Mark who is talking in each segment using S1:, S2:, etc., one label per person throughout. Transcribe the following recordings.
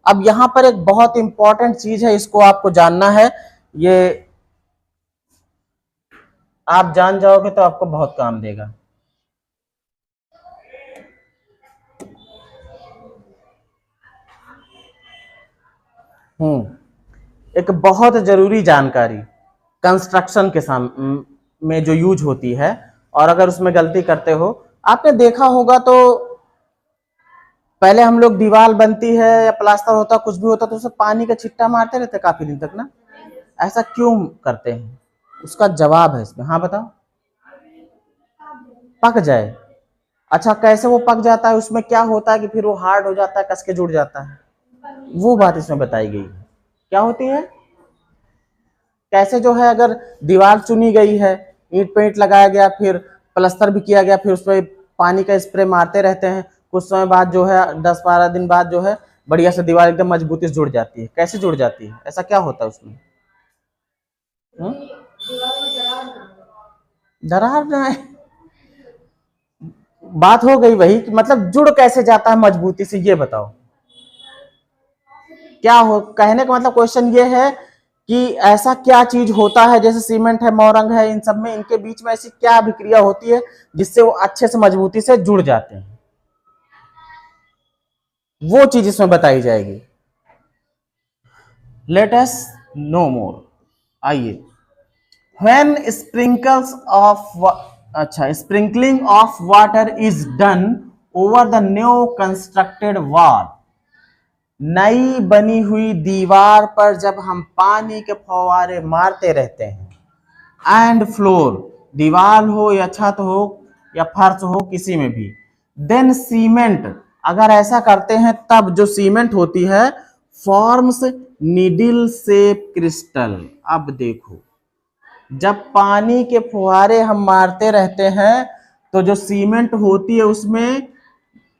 S1: अब यहां पर एक बहुत इंपॉर्टेंट चीज है, इसको आपको जानना है। ये आप जान जाओगे तो आपको बहुत काम देगा। एक बहुत जरूरी जानकारी कंस्ट्रक्शन के में जो यूज होती है, और अगर उसमें गलती करते हो, आपने देखा होगा तो पहले हम लोग दीवार बनती है या प्लास्टर होता कुछ भी होता तो उसे पानी का छिट्टा मारते रहते काफी दिन तक ना। ऐसा क्यों करते हैं? उसका जवाब है इसमें। हाँ बताओ। पक जाए। अच्छा, कैसे वो पक जाता है? उसमें क्या होता है कि फिर वो हार्ड हो जाता है, कस के जुड़ जाता है, वो बात इसमें बताई गई है। क्या होती है? कैसे जो है, अगर दीवार चुनी गई है, ईंट पे ईंट लगाया गया, फिर प्लस्तर भी किया गया, फिर उस पर पानी का स्प्रे मारते रहते हैं, कुछ समय बाद जो है 10-12 दिन बाद जो है बढ़िया से दीवार एकदम मजबूती से जुड़ जाती है। कैसे जुड़ जाती है? ऐसा क्या होता है उसमें? दरार ना है। बात हो गई वही कि मतलब जुड़ कैसे जाता है मजबूती से, ये बताओ। क्या हो, कहने का मतलब क्वेश्चन ये है कि ऐसा क्या चीज होता है, जैसे सीमेंट है, मोरंग है, इन सब में इनके बीच में ऐसी क्या अभिक्रिया होती है जिससे वो अच्छे से मजबूती से जुड़ जाते हैं, वो चीज इसमें बताई जाएगी। लेट अस नो मोर। आइए। व्हेन स्प्रिंकल्स ऑफ अच्छा sprinkling of water is done over the new constructed wall, नई बनी हुई दीवार पर जब हम पानी के फव्वारे मारते रहते हैं, एंड फ्लोर, दीवार हो या छत हो या फर्श हो, किसी में भी, देन सीमेंट, अगर ऐसा करते हैं तब जो सीमेंट होती है फॉर्म्स नीडल शेप क्रिस्टल। अब देखो, जब पानी के फुहारे हम मारते रहते हैं तो जो सीमेंट होती है उसमें,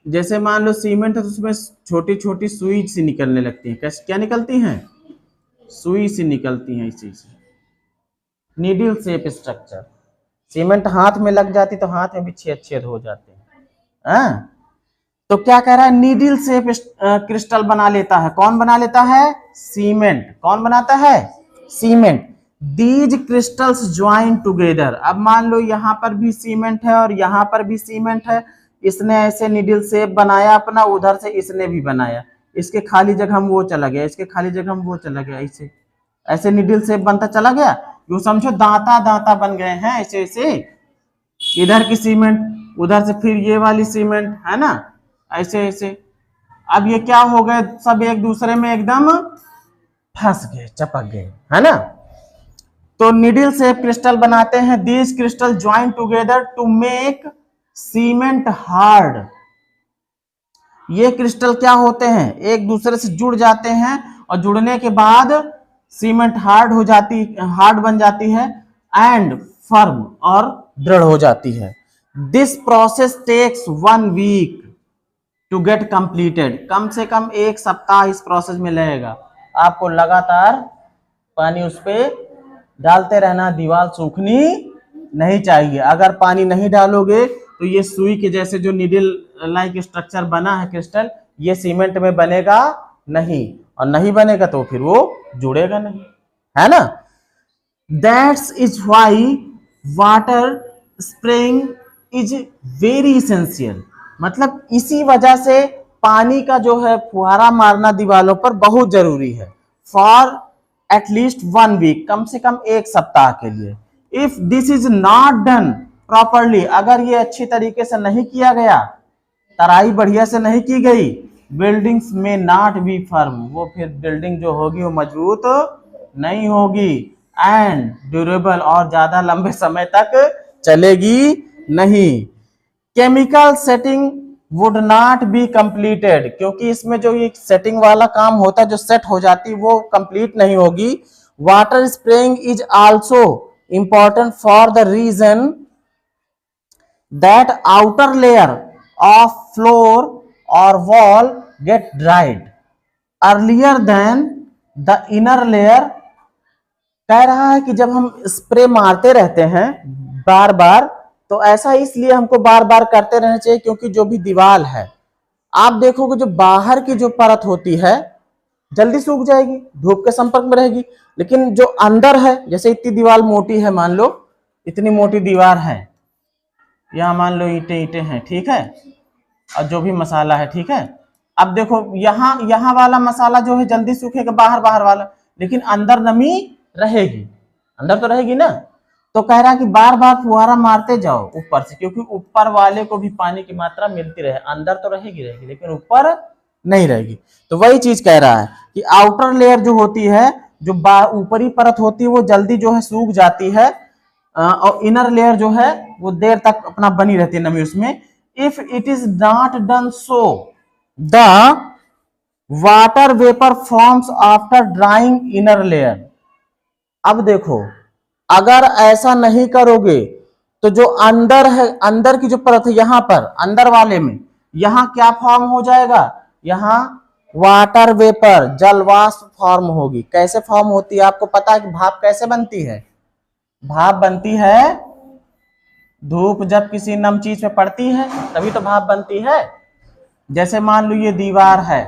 S1: जैसे मान लो सीमेंट है तो उसमें छोटी छोटी सुई सी निकलने लगती है। कैसे, क्या निकलती हैं? सुई सी निकलती हैं इसी से, नीडल शेप स्ट्रक्चर। सीमेंट हाथ में लग जाती तो हाथ में भी छेद छेद हो जाते हैं। तो क्या कह रहा है? नीडल शेप क्रिस्टल बना लेता है। कौन बना लेता है? सीमेंट। कौन बनाता है? Cement. These crystals join together. अब मान लो यहां पर भी सीमेंट है और यहां पर भी सीमेंट है, इसने ऐसे नीडल शेप बनाया अपना, उधर से इसने भी बनाया, इसके खाली जगह हम वो चला गया, इसके खाली जगह हम वो चला गया, ऐसे ऐसे नीडल शेप बनता चला गया। यो समझो दांता दांता बन गए हैं ऐसे ऐसे, इधर की सीमेंट, उधर से फिर ये वाली सीमेंट, है ना, ऐसे ऐसे। अब ये क्या हो गए? सब एक दूसरे में एकदम फंस गए, चपक गए, है ना। तो नीडल शेप क्रिस्टल बनाते हैं। These crystal join together to make cement hard. ये क्रिस्टल क्या होते हैं? एक दूसरे से जुड़ जाते हैं और जुड़ने के बाद सीमेंट हार्ड बन जाती है, एंड फर्म, और दृढ़ हो जाती है। This process takes 1 week to get completed. कम से कम 1 सप्ताह इस प्रोसेस में लगेगा। आपको लगातार पानी उस पर डालते रहना, दीवार सूखनी नहीं चाहिए। अगर पानी नहीं डालोगे तो ये सुई के जैसे जो नीडल लाइक स्ट्रक्चर बना है क्रिस्टल, ये सीमेंट में बनेगा नहीं, और नहीं बनेगा तो फिर वो जुड़ेगा नहीं, है ना। That's is why water spraying is very essential. मतलब इसी वजह से पानी का जो है फुहारा मारना दीवारों पर बहुत जरूरी है। फॉर एटलीस्ट 1 वीक, कम से कम 1 सप्ताह के लिए। If this is not done properly, अगर ये अच्छी तरीके से नहीं किया गया, तराई बढ़िया से नहीं की गई, बिल्डिंग्स में नॉट बी फर्म, वो फिर बिल्डिंग जो होगी वो मजबूत नहीं होगी, एंड ड्यूरेबल, और ज्यादा लंबे समय तक चलेगी नहीं। Chemical setting would not be completed, क्योंकि इसमें जो ये सेटिंग वाला काम होता है, जो सेट हो जाती, वो कंप्लीट नहीं होगी। Water spraying is also important for the reason that outer layer of floor और wall get dried earlier than the inner layer. कह रहा है कि जब हम स्प्रे मारते रहते हैं बार बार, तो ऐसा इसलिए हमको बार बार करते रहना चाहिए क्योंकि जो भी दीवार है, आप देखोगे जो बाहर की जो परत होती है जल्दी सूख जाएगी, धूप के संपर्क में रहेगी। लेकिन जो अंदर है, जैसे इतनी दीवार मोटी है, मान लो इतनी मोटी दीवार है, यहाँ मान लो ईंटें ईंटें हैं, ठीक है, और जो भी मसाला है, ठीक है। अब देखो यहाँ वाला मसाला जो है जल्दी सूखेगा, बाहर बाहर वाला, लेकिन अंदर नमी रहेगी, अंदर तो रहेगी ना। तो कह रहा है कि बार बार फुहारा मारते जाओ ऊपर से, क्योंकि ऊपर वाले को भी पानी की मात्रा मिलती रहे। अंदर तो रहेगी लेकिन ऊपर नहीं रहेगी। तो वही चीज कह रहा है कि आउटर लेयर जो होती है, जो ऊपरी परत होती है, वो जल्दी जो है सूख जाती है, और इनर लेयर जो है वो देर तक अपना बनी रहती है नमी उसमें। If it is not done so, the water vapour forms after drawing inner layer. अब देखो, अगर ऐसा नहीं करोगे तो जो अंदर है, अंदर की जो परत है, यहां पर अंदर वाले में, यहां क्या फॉर्म हो जाएगा, यहां वाटर वेपर, जलवाष्प फॉर्म होगी। कैसे फॉर्म होती है आपको पता है कि भाप कैसे बनती है? भाप बनती है धूप जब किसी नम चीज पे पड़ती है तभी तो भाप बनती है। जैसे मान लो ये दीवार है,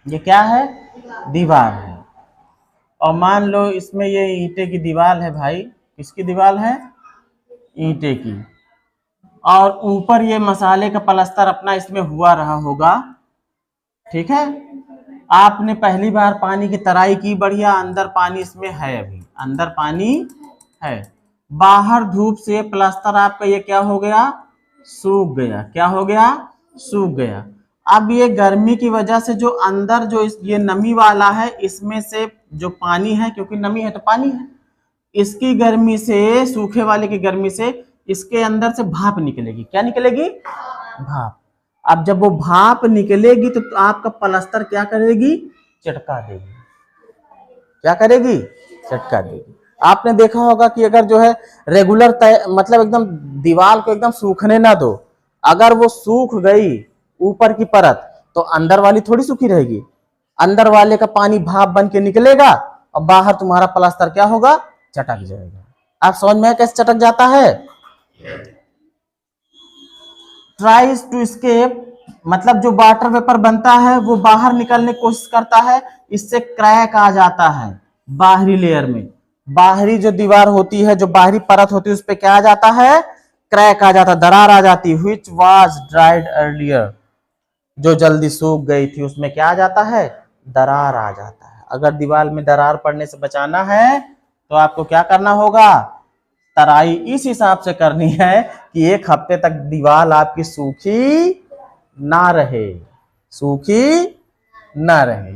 S1: ये क्या है? दीवार है। और मान लो इसमें ये ईंटे की दीवार है भाई, किसकी दीवार है? ईंटे की। और ऊपर ये मसाले का प्लास्टर अपना इसमें हुआ रहा होगा, ठीक है। आपने पहली बार पानी की तराई की, बढ़िया, अंदर पानी इसमें है, अभी अंदर पानी है, बाहर धूप से प्लास्टर आपका ये क्या हो गया? सूख गया। क्या हो गया? सूख गया। अब ये गर्मी की वजह से जो अंदर जो ये नमी वाला है, इसमें से जो पानी है, क्योंकि नमी है तो पानी है, इसकी गर्मी से, सूखे वाले की गर्मी से इसके अंदर से भाप निकलेगी। क्या निकलेगी? भाप। अब जब वो भाप निकलेगी तो आपका प्लास्टर क्या करेगी? चटका देगी। क्या करेगी? चटका देगी। आपने देखा होगा कि अगर जो है रेगुलर मतलब एकदम दीवार को एकदम सूखने ना दो, अगर वो सूख गई ऊपर की परत तो अंदर वाली थोड़ी सूखी रहेगी। अंदर वाले का पानी भाप बन के निकलेगा और बाहर तुम्हारा प्लास्टर क्या होगा? चटक जाएगा। आप समझ में कैसे चटक जाता है? ट्राइज टू एस्केप, मतलब जो वाटर वेपर बनता है वो बाहर निकलने की कोशिश करता है, इससे क्रैक आ जाता है बाहरी लेयर में। बाहरी जो दीवार होती है, जो बाहरी परत होती है, उस पर क्या आ जाता है? क्रैक आ जाता, दरार आ जाती। व्हिच वाज ड्राइड अर्लियर, जो जल्दी सूख गई थी उसमें क्या आ जाता है? दरार आ जाता है। अगर दीवार में दरार पड़ने से बचाना है तो आपको क्या करना होगा? तराई इस हिसाब से करनी है कि एक हफ्ते तक दीवार आपकी सूखी ना रहे, सूखी ना रहे।